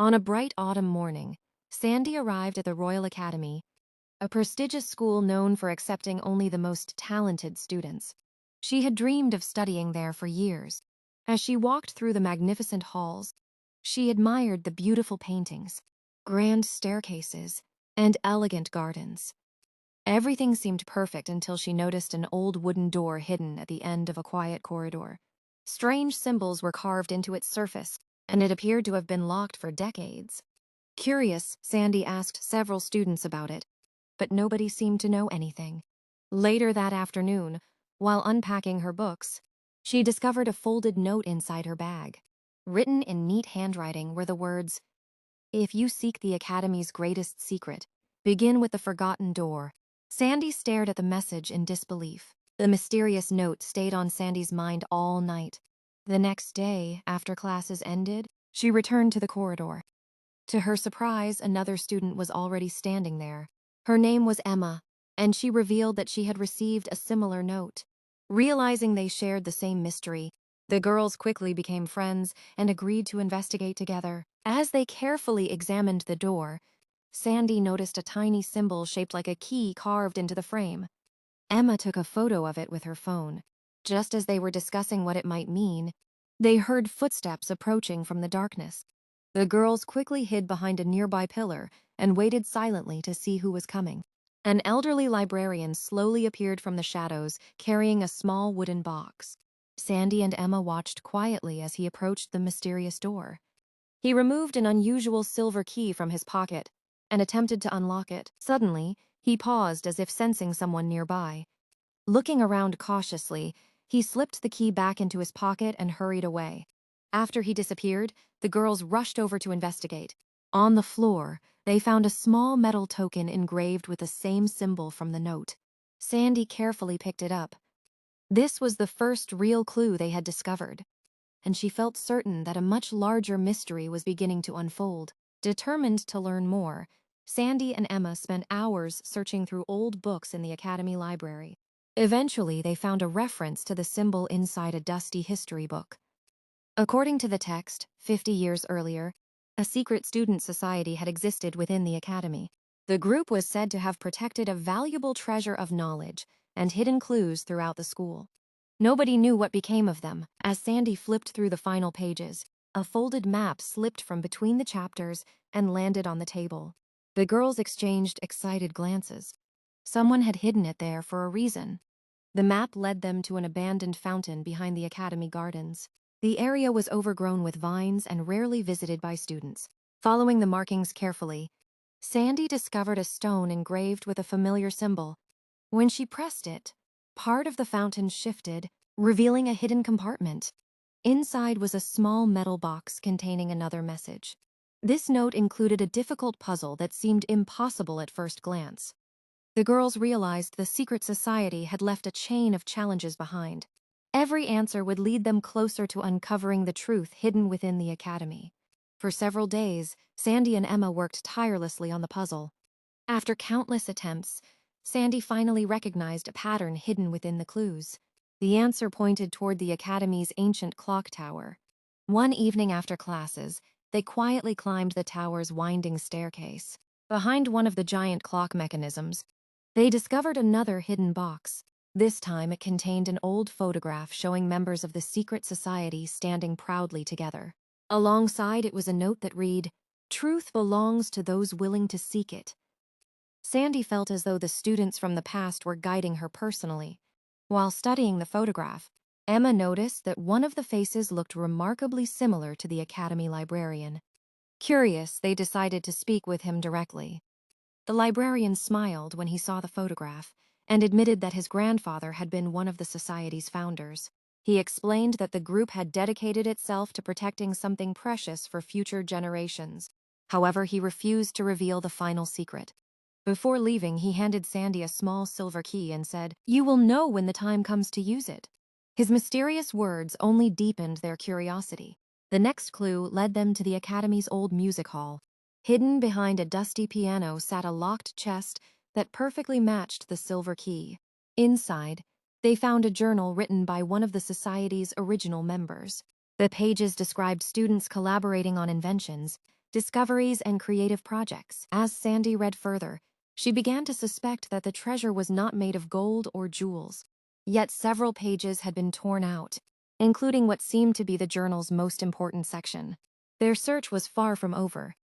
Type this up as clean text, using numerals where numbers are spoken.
On a bright autumn morning, Sandy arrived at the Royal Academy, a prestigious school known for accepting only the most talented students. She had dreamed of studying there for years. As she walked through the magnificent halls, she admired the beautiful paintings, grand staircases, and elegant gardens. Everything seemed perfect until she noticed an old wooden door hidden at the end of a quiet corridor. Strange symbols were carved into its surface, and it appeared to have been locked for decades. Curious, Sandy asked several students about it, but nobody seemed to know anything. Later that afternoon, while unpacking her books, she discovered a folded note inside her bag. Written in neat handwriting were the words, "If you seek the Academy's greatest secret, begin with the forgotten door." Sandy stared at the message in disbelief. The mysterious note stayed on Sandy's mind all night. The next day, after classes ended, she returned to the corridor. To her surprise, another student was already standing there. Her name was Emma, and she revealed that she had received a similar note. Realizing they shared the same mystery, the girls quickly became friends and agreed to investigate together. As they carefully examined the door, Sandy noticed a tiny symbol shaped like a key carved into the frame. Emma took a photo of it with her phone. Just as they were discussing what it might mean, they heard footsteps approaching from the darkness. The girls quickly hid behind a nearby pillar and waited silently to see who was coming. An elderly librarian slowly appeared from the shadows, carrying a small wooden box. Sandy and Emma watched quietly as he approached the mysterious door. He removed an unusual silver key from his pocket and attempted to unlock it. Suddenly, he paused as if sensing someone nearby. Looking around cautiously, he slipped the key back into his pocket and hurried away. After he disappeared, the girls rushed over to investigate. On the floor, they found a small metal token engraved with the same symbol from the note. Sandy carefully picked it up. This was the first real clue they had discovered, and she felt certain that a much larger mystery was beginning to unfold. Determined to learn more, Sandy and Emma spent hours searching through old books in the Academy library. Eventually, they found a reference to the symbol inside a dusty history book. According to the text, 50 years earlier, a secret student society had existed within the Academy. The group was said to have protected a valuable treasure of knowledge and hidden clues throughout the school. Nobody knew what became of them. As Sandy flipped through the final pages, a folded map slipped from between the chapters and landed on the table. The girls exchanged excited glances. Someone had hidden it there for a reason. The map led them to an abandoned fountain behind the Academy gardens. The area was overgrown with vines and rarely visited by students. Following the markings carefully, Sandy discovered a stone engraved with a familiar symbol. When she pressed it, part of the fountain shifted, revealing a hidden compartment. Inside was a small metal box containing another message. This note included a difficult puzzle that seemed impossible at first glance. The girls realized the secret society had left a chain of challenges behind. Every answer would lead them closer to uncovering the truth hidden within the Academy. For several days, Sandy and Emma worked tirelessly on the puzzle. After countless attempts, Sandy finally recognized a pattern hidden within the clues. The answer pointed toward the Academy's ancient clock tower. One evening after classes, they quietly climbed the tower's winding staircase. Behind one of the giant clock mechanisms, they discovered another hidden box. This time it contained an old photograph showing members of the secret society standing proudly together. Alongside it was a note that read, "Truth belongs to those willing to seek it." Sandy felt as though the students from the past were guiding her personally. While studying the photograph, Emma noticed that one of the faces looked remarkably similar to the Academy librarian. Curious, they decided to speak with him directly. The librarian smiled when he saw the photograph and admitted that his grandfather had been one of the society's founders. He explained that the group had dedicated itself to protecting something precious for future generations. However, he refused to reveal the final secret. Before leaving, he handed Sandy a small silver key and said, "You will know when the time comes to use it." His mysterious words only deepened their curiosity. The next clue led them to the Academy's old music hall. Hidden behind a dusty piano sat a locked chest that perfectly matched the silver key. Inside, they found a journal written by one of the society's original members. The pages described students collaborating on inventions discoveries, and creative projects. As Sandy read further, she began to suspect that the treasure was not made of gold or jewels. Yet several pages had been torn out, including what seemed to be the journal's most important section. Their search was far from over.